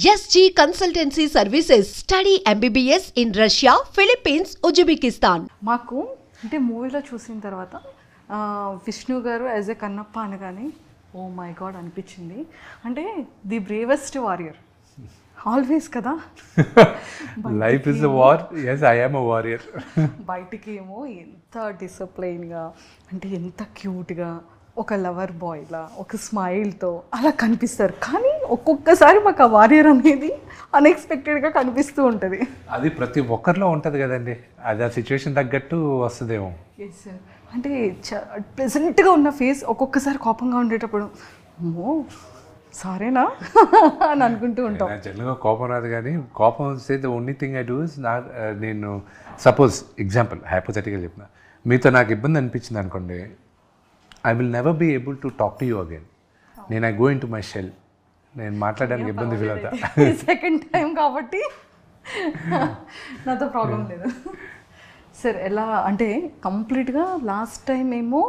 SG Consultancy Services. Study MBBS in Russia, Philippines, Uzbekistan. మాకు అంటే మూవీలో చూసిన తర్వాత విష్ణు గారు యాజ్ ఎ కన్నప్ప అనగానే ఓ మై గాడ్ అనిపించింది. అంటే ది బ్రేవెస్ట్ వారియర్ ఆల్వేస్ కదా. Life is a war. yes I am a warrior. బయటికి ఏమో ఎంత డిసిప్లైన్గా అంటే ఎంత క్యూట్గా ఒక లవర్ బాయ్లా ఒక స్మైల్తో అలా కనిపిస్తారు. కానీ ఒక్కొక్కసారి మాకు ఆ వారియర్ అనేది అన్ఎక్స్పెక్టెడ్గా కనిపిస్తూ ఉంటుంది. అది ప్రతి ఒక్కరిలో ఉంటుంది కదండి. అది ఆ సిచ్యువేషన్ తగ్గట్టు వస్తుందేమో. Yes sir. అంటే ప్రెజెంట్గా ఉన్న ఫేస్ ఒక్కొక్కసారి కోపంగా ఉండేటప్పుడు అమ్మో సారేనా అని అనుకుంటూ ఉంటాం. జనరల్గా కోపం రాదు, కానీ కోపం వస్తే the only thing I do is నేను సపోజ్ ఎగ్జాంపుల్ హైపోథెటికల్ చెప్పిన మీతో నాకు ఇబ్బంది అనిపించింది అనుకోండి, I will never be able to talk to you again. నేను I go into my shell. నేను మాట్లాడడానికి ఇబ్బంది ఫీల్ అవుతా. సెకండ్ టైం కాబట్టి నాతో ప్రాబ్లం లేదు సార్. ఎలా అంటే కంప్లీట్గా లాస్ట్ టైం ఏమో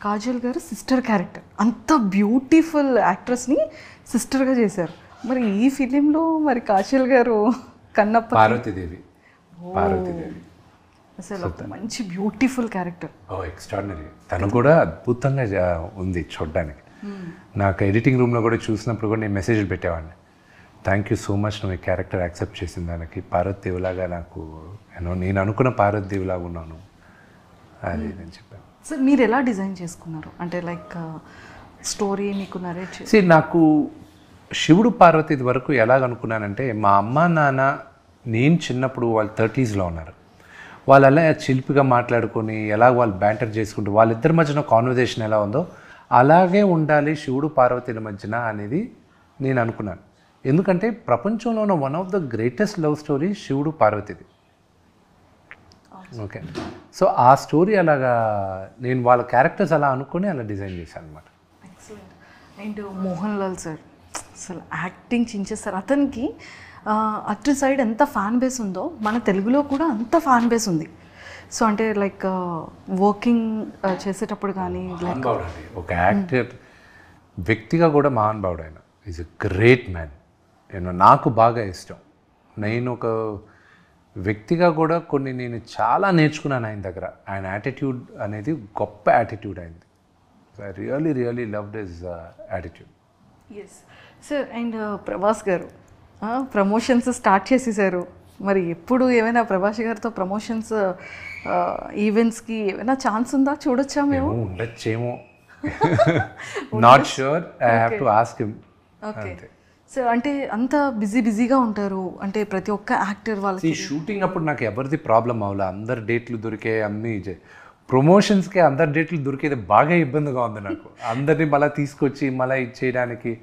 కాజల్ గారు సిస్టర్ క్యారెక్టర్, అంత బ్యూటిఫుల్ యాక్ట్రెస్ని సిస్టర్గా చేశారు. మరి ఈ ఫిలింలో మరి కాజల్ గారు కన్నప్ప పార్వతీదేవి అసలు ఒక మంచి బ్యూటిఫుల్ క్యారెక్టర్. ఎక్స్ట్రాడినరీ. తను కూడా అద్భుతంగా ఉంది చూడడానికి. నాకు ఎడిటింగ్ రూమ్లో కూడా చూసినప్పుడు కూడా నేను మెసేజ్లు పెట్టేవాడిని, థ్యాంక్ యూ సో మచ్ నువ్వు ఈ క్యారెక్టర్ యాక్సెప్ట్ చేసిన దానికి. పార్వతీదేవిలాగా నాకు నేను అనుకున్న పార్వతీదేవిలాగా ఉన్నాను అది నేను చెప్పాను. సార్ మీరు ఎలా డిజైన్ చేసుకున్నారు? అంటే లైక్ స్టోరీ మీకు నరేట్ చేసి. నాకు శివుడు పార్వతి వరకు ఎలాగనుకున్నానంటే, మా అమ్మ నాన్న నేను చిన్నప్పుడు వాళ్ళు 30s ఉన్నారు. వాళ్ళు అలా చిలిపిగా మాట్లాడుకొని ఎలా వాళ్ళు బ్యాంటర్ చేసుకుంటూ వాళ్ళిద్దరి మధ్యన కాన్వర్జేషన్ ఎలా ఉందో అలాగే ఉండాలి శివుడు పార్వతీల మధ్యన అనేది నేను అనుకున్నాను. ఎందుకంటే ప్రపంచంలో ఉన్న one of the greatest love story శివుడు పార్వతిది. ఓకే, సో ఆ స్టోరీ అలాగా నేను వాళ్ళ క్యారెక్టర్స్ అలా అనుకుని అలా డిజైన్ చేశాను అనమాట. Excellent. And Mohan Lal sir అసలు యాక్టింగ్ చించేస్తారు. అతనికి అటు సైడ్ ఎంత ఫ్యాన్ బేస్ ఉందో మన తెలుగులో కూడా అంత ఫ్యాన్ బేస్ ఉంది. సో అంటే లైక్ వర్కింగ్ చేసేటప్పుడు కానీ లైక్ ఒక యాక్టర్ వ్యక్తిగా కూడా మహానుభావుడు. ఆయన ఈజ్ ఎ గ్రేట్ మ్యాన్. నాకు బాగా ఇష్టం. నేను ఒక వ్యక్తిగా కూడా నేను చాలా నేర్చుకున్నాను ఆయన దగ్గర. ఆయన యాటిట్యూడ్ అనేది గొప్ప యాటిట్యూడ్ అయింది. I really loved his attitude. Yes sir. And Prabhas గారు ప్రమోషన్స్ స్టార్ట్ చేసేసారు. మరి ఎప్పుడు ఏమైనా ప్రభాస్ గారితో ప్రమోషన్స్ ఈవెంట్స్కి ఏమైనా ఛాన్స్ ఉందా? చూడొచ్చా మేము? ఉండొచ్చేమో, not sure. I have to ask him. Okay so అంటే అంత బిజీగా ఉంటారు. అంటే ప్రతి ఒక్క యాక్టర్ వాళ్ళకి షూటింగ్ అప్పుడు నాకు ఎవరిది ప్రాబ్లం అవ్వలే. అందరు డేట్లు దొరికే, అన్నీ ప్రమోషన్స్కి అందరు డేట్లు దొరికేది బాగా ఇబ్బందిగా ఉంది నాకు. అందరినీ మళ్ళీ తీసుకొచ్చి మళ్ళీ ఇచ్చేయడానికి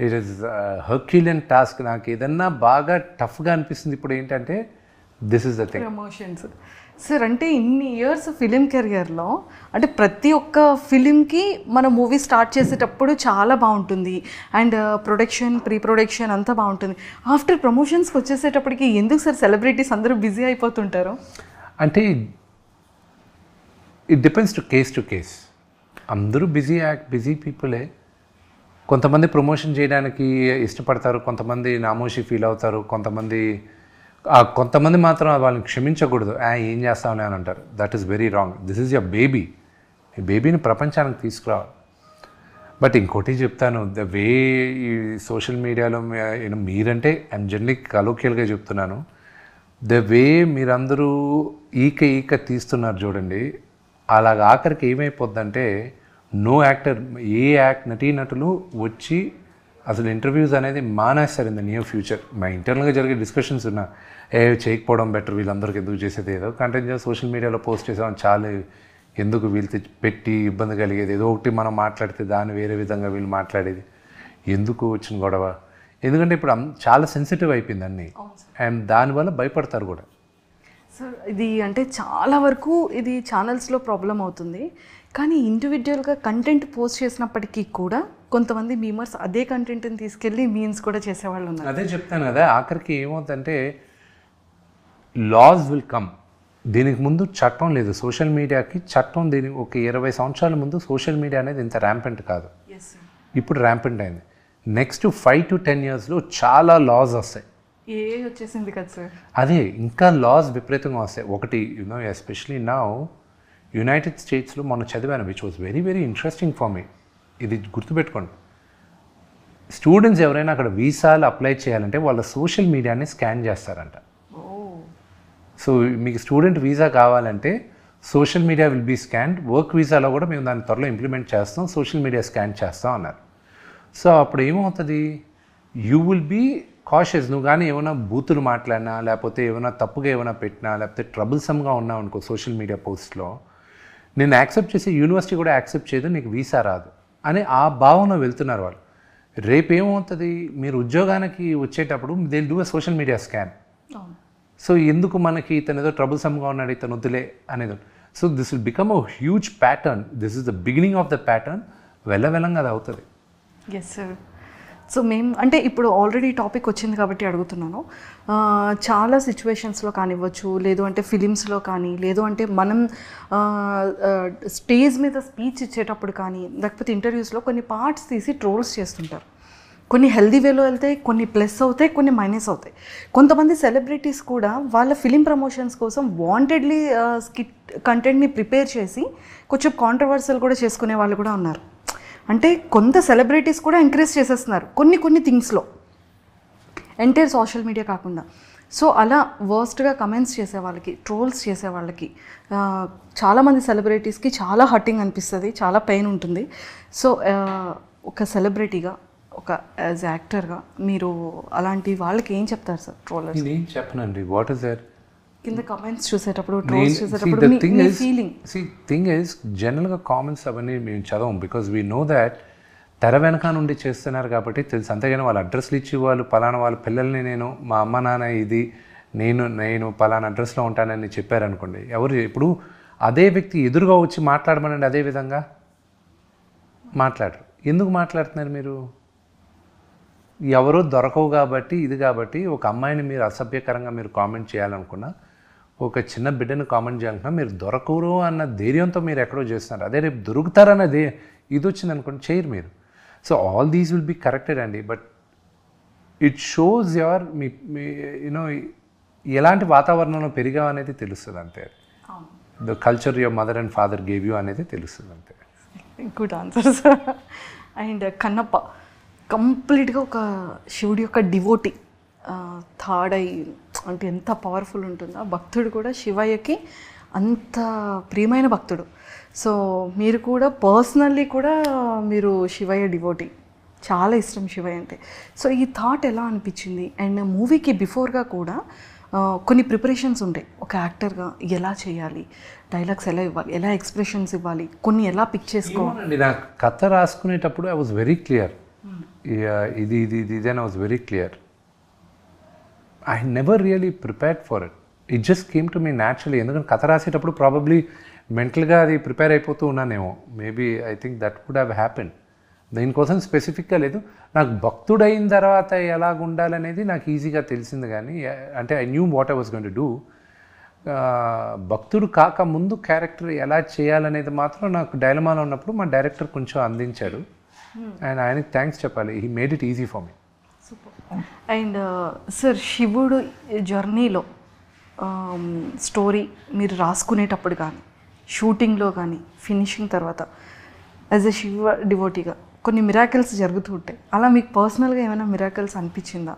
ఇట్ ఈస్ హర్క్యులియన్ టాస్క్. నాకు ఏదన్నా బాగా టఫ్గా అనిపిస్తుంది ఇప్పుడు ఏంటంటే this is the thing, promotions. Sir అంటే ఇన్ని ఇయర్స్ ఫిలిం కెరియర్లో అంటే ప్రతి ఒక్క ఫిలింకి మన మూవీ స్టార్ట్ చేసేటప్పుడు చాలా బాగుంటుంది. అండ్ ప్రీ ప్రొడక్షన్ అంతా బాగుంటుంది. ఆఫ్టర్ ప్రమోషన్స్కి వచ్చేసేటప్పటికి ఎందుకు సార్ సెలబ్రిటీస్ అందరూ బిజీ అయిపోతుంటారు? అంటే ఇట్ డిపెండ్స్ టు కేస్. అందరూ బిజీ పీపులే. కొంతమంది ప్రమోషన్ చేయడానికి ఇష్టపడతారు, కొంతమంది నామోషి ఫీల్ అవుతారు, కొంతమంది మాత్రం వాళ్ళని క్షమించకూడదు. ఏం చేస్తామని అని అంటారు. That is very wrong. This is your baby. ఈ బేబీని ప్రపంచానికి తీసుకురావాలి. బట్ ఇంకోటి చెప్తాను, ద వే ఈ సోషల్ మీడియాలో మీరంటే ఐఎమ్ జనరల్లీ కలోకియల్గా చెప్తున్నాను, ద వే మీరందరూ ఈక తీస్తున్నారు చూడండి, అలాగ ఆఖరికి ఏమైపోద్దంటే నో యాక్టర్, నటీనటులు వచ్చి అసలు ఇంటర్వ్యూస్ అనేది మానేస్తారు ఇన్ ద నియర్ ఫ్యూచర్. మా ఇంటర్నల్గా జరిగే డిస్కషన్స్ ఉన్నా చేయకపోవడం బెటర్, వీళ్ళందరికీ ఎందుకు చేసేది, ఏదో కంటెంట్ సోషల్ మీడియాలో పోస్ట్ చేసాం చాలు, ఎందుకు వీళ్ళు పెట్టి ఇబ్బంది కలిగేది, ఏదో ఒకటి మనం మాట్లాడితే దాన్ని వేరే విధంగా వీళ్ళు మాట్లాడేది, ఎందుకు వచ్చిన గొడవ. ఎందుకంటే ఇప్పుడు చాలా సెన్సిటివ్ అయిపోయింది అన్నీ, అండ్ దానివల్ల భయపడతారు కూడా. సార్ ఇది అంటే చాలా వరకు ఇది ఛానల్స్లో ప్రాబ్లం అవుతుంది. కానీ ఇండివిజువల్గా కంటెంట్ పోస్ట్ చేసినప్పటికీ కూడా కొంతమంది మీమర్స్ అదే కంటెంట్ని తీసుకెళ్ళి మీమ్స్ కూడా చేసేవాళ్ళు ఉన్నారు. అదే చెప్తాను కదా, ఆఖరికి ఏమవుతుందంటే లాస్ విల్ కమ్. దీనికి ముందు చట్టం లేదు సోషల్ మీడియాకి. చట్టం ఒక 20 సంవత్సరాల ముందు సోషల్ మీడియా అనేది ఇంత ర్యాంపెంట్ కాదు, ఇప్పుడు ర్యాంపెంట్ అయింది. నెక్స్ట్ 5 to 10 yearsలో చాలా లాస్ వస్తాయి. వచ్చేసింది కదా సార్. అదే ఇంకా లాస్ విపరీతంగా వస్తాయి. ఒకటి యూనో ఎస్పెషలీ నౌ యునైటెడ్ స్టేట్స్లో మొన్న చదివాను, which was very very interesting for me. ఇది గుర్తుపెట్టుకోండి, స్టూడెంట్స్ ఎవరైనా అక్కడ వీసాలు అప్లై చేయాలంటే వాళ్ళ సోషల్ మీడియాని స్కాన్ చేస్తారంట. సో మీకు స్టూడెంట్ వీసా కావాలంటే social media will be scanned. Work వీసాలో కూడా మేము దాన్ని త్వరలో ఇంప్లిమెంట్ చేస్తాం, సోషల్ మీడియా స్కాన్ చేస్తాం అన్నారు. సో అప్పుడు ఏమవుతుంది, యూ విల్ బీ కాషియస్. నువ్వు కానీ ఏమైనా బూతులు మాట్లాడినా, లేకపోతే ఏమైనా తప్పుగా ఏమైనా పెట్టినా, లేకపోతే ట్రబుల్సమ్గా ఉన్నావు అనుకో సోషల్ మీడియా పోస్ట్లో, నేను యాక్సెప్ట్ చేసి యూనివర్సిటీ కూడా యాక్సెప్ట్ చేయదు, నీకు వీసా రాదు అని ఆ భావన వెళ్తున్నారు వాళ్ళు. రేపేమవుతుంది, మీరు ఉద్యోగానికి వచ్చేటప్పుడు they do a social media scan. So ఎందుకు మనకి ఇతను ఏదో ట్రబుల్సమ్గా ఉన్నాడు, ఇతను వద్దులే అనేది. So this will become a huge pattern. This is the beginning of the pattern. వెళ్ళంగా అది అవుతుంది. Yes sir. సో మేము అంటే ఇప్పుడు ఆల్రెడీ టాపిక్ వచ్చింది కాబట్టి అడుగుతున్నాను. చాలా సిచ్యువేషన్స్లో కానివ్వచ్చు, లేదు అంటే ఫిలిమ్స్లో కానీ, లేదు అంటే మనం స్టేజ్ మీద స్పీచ్ ఇచ్చేటప్పుడు కానీ, లేకపోతే ఇంటర్వ్యూస్లో కొన్ని పార్ట్స్ తీసి ట్రోల్స్ చేస్తుంటారు. కొన్ని హెల్దీ వేలో వెళ్తాయి, కొన్ని ప్లస్ అవుతాయి, కొన్ని మైనస్ అవుతాయి. కొంతమంది సెలబ్రిటీస్ కూడా వాళ్ళ ఫిలిం ప్రమోషన్స్ కోసం వాంటెడ్లీ స్కిట్ కంటెంట్ని ప్రిపేర్ చేసి కొంచెం కాంట్రవర్సల్ కూడా చేసుకునే వాళ్ళు కూడా ఉన్నారు. అంటే కొంత సెలబ్రిటీస్ కూడా ఎంకరేజ్ చేసేస్తున్నారు కొన్ని థింగ్స్లో, ఎంటైర్ సోషల్ మీడియా కాకుండా. సో అలా వర్స్ట్గా కమెంట్స్ చేసే వాళ్ళకి, ట్రోల్స్ చేసే వాళ్ళకి, చాలామంది సెలబ్రిటీస్కి చాలా హర్టింగ్ అనిపిస్తుంది, చాలా పెయిన్ ఉంటుంది. సో ఒక సెలబ్రిటీగా, ఒక యాజ్ యాక్టర్గా మీరు అలాంటి వాళ్ళకి ఏం చెప్తారు సార్? ట్రోలర్స్ నేను ఏం చెప్పనండి. వాట్ ఇస్ దట్ కింద కమెంట్స్ చూసేటప్పుడు, ట్రోల్స్ చూసేటప్పుడు మీ ఫీలింగ్? థింగ్ ఈజ్ జనరల్గా కామెంట్స్ అవన్నీ మేము చదవం, బికాజ్ వీ నో దాట్ తెర వెనక నుండి చేస్తున్నారు కాబట్టి తెలుసు. అంతేగాని వాళ్ళ అడ్రస్లు ఇచ్చి వాళ్ళు పలానా వాళ్ళ పిల్లల్ని నేను మా అమ్మ నాన్న ఇది నేను పలానా అడ్రస్లో ఉంటానని చెప్పారనుకోండి, ఎవరు ఇప్పుడు అదే వ్యక్తి ఎదురుగా వచ్చి మాట్లాడమనండి, అదే విధంగా మాట్లాడరు. ఎందుకు మాట్లాడుతున్నారు మీరు? ఎవరో దొరకవు కాబట్టి, ఇది కాబట్టి ఒక అమ్మాయిని మీరు అసభ్యకరంగా మీరు కామెంట్ చేయాలనుకున్నా, ఒక చిన్న బిడ్డను కామెంట్ చేయాలనుకున్నా, మీరు దొరకరు అన్న ధైర్యంతో మీరు ఎక్కడో చేస్తున్నారు. అదే రేపు దొరుకుతారన్నది ఇది వచ్చింది అనుకోండి, చేయరు మీరు. So all these will be corrected అండి. బట్ ఇట్ షోస్ యువర్ మీ యూనో ఎలాంటి వాతావరణంలో పెరిగావు అనేది తెలుస్తుంది అంతే. The culture your mother and father gave you అనేది తెలుస్తుంది అంతే. Good answer sir. And Kannappa కంప్లీట్గా ఒక శివుడి యొక్క డివోటీ, థర్డ్ ఐ అంటే ఎంత పవర్ఫుల్ ఉంటుందో. భక్తుడు కూడా శివయ్యకి అంత ప్రియమైన భక్తుడు. సో మీరు కూడా పర్సనల్లీ కూడా మీరు శివయ్య డివోటీ, చాలా ఇష్టం శివయ్య అంటే. సో ఈ థాట్ ఎలా అనిపించింది? అండ్ మూవీకి బిఫోర్గా కూడా కొన్ని ప్రిపరేషన్స్ ఉంటాయి. ఒక యాక్టర్గా ఎలా చేయాలి, డైలాగ్స్ ఎలా ఇవ్వాలి, ఎలా ఎక్స్ప్రెషన్స్ ఇవ్వాలి, కొన్ని ఎలా పిక్ చేసుకోవాలి. నాకు కథ రాసుకునేటప్పుడు ఐ వాజ్ వెరీ క్లియర్. ఇది అని I was very clear. I never really prepared for it. It just came to me naturally. ఎందుకంటే కథ రాసేటప్పుడు ప్రాబబ్లీ మెంటల్గా అది ప్రిపేర్ అయిపోతూ ఉన్నానేమో. Maybe I think that would have happen. దీనికోసం స్పెసిఫిక్గా లేదు. నాకు భక్తుడైన తర్వాత ఎలాగ ఉండాలనేది నాకు ఈజీగా తెలిసింది. కానీ అంటే I knew what I was going to do. భక్తుడు కాక ముందు క్యారెక్టర్ ఎలా చేయాలనేది మాత్రం నాకు డైలమాలో ఉన్నప్పుడు మా డైరెక్టర్ కొంచెం అందించాడు. అండ్ ఆయనకి థ్యాంక్స్ చెప్పాలి. He made it easy for me. Super. And sir, శివుడు జర్నీలో స్టోరీ మీరు రాసుకునేటప్పుడు కానీ, షూటింగ్లో కానీ, ఫినిషింగ్ తర్వాత యాజ్ ఎ శివ డివోటీగా కొన్ని మిరాకిల్స్ జరుగుతూ ఉంటాయి. అలా మీకు పర్సనల్గా ఏమైనా మిరాకిల్స్ అనిపించిందా?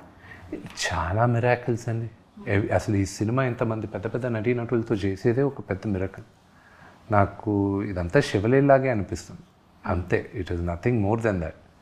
చాలా మిరాకిల్స్ అండి. అసలు ఈ సినిమా ఇంతమంది పెద్ద పెద్ద నటీనటులతో చేసేదే ఒక పెద్ద మిరాకిల్. నాకు ఇదంతా శివలీలాగే అనిపిస్తుంది అంతే. It is nothing more than that.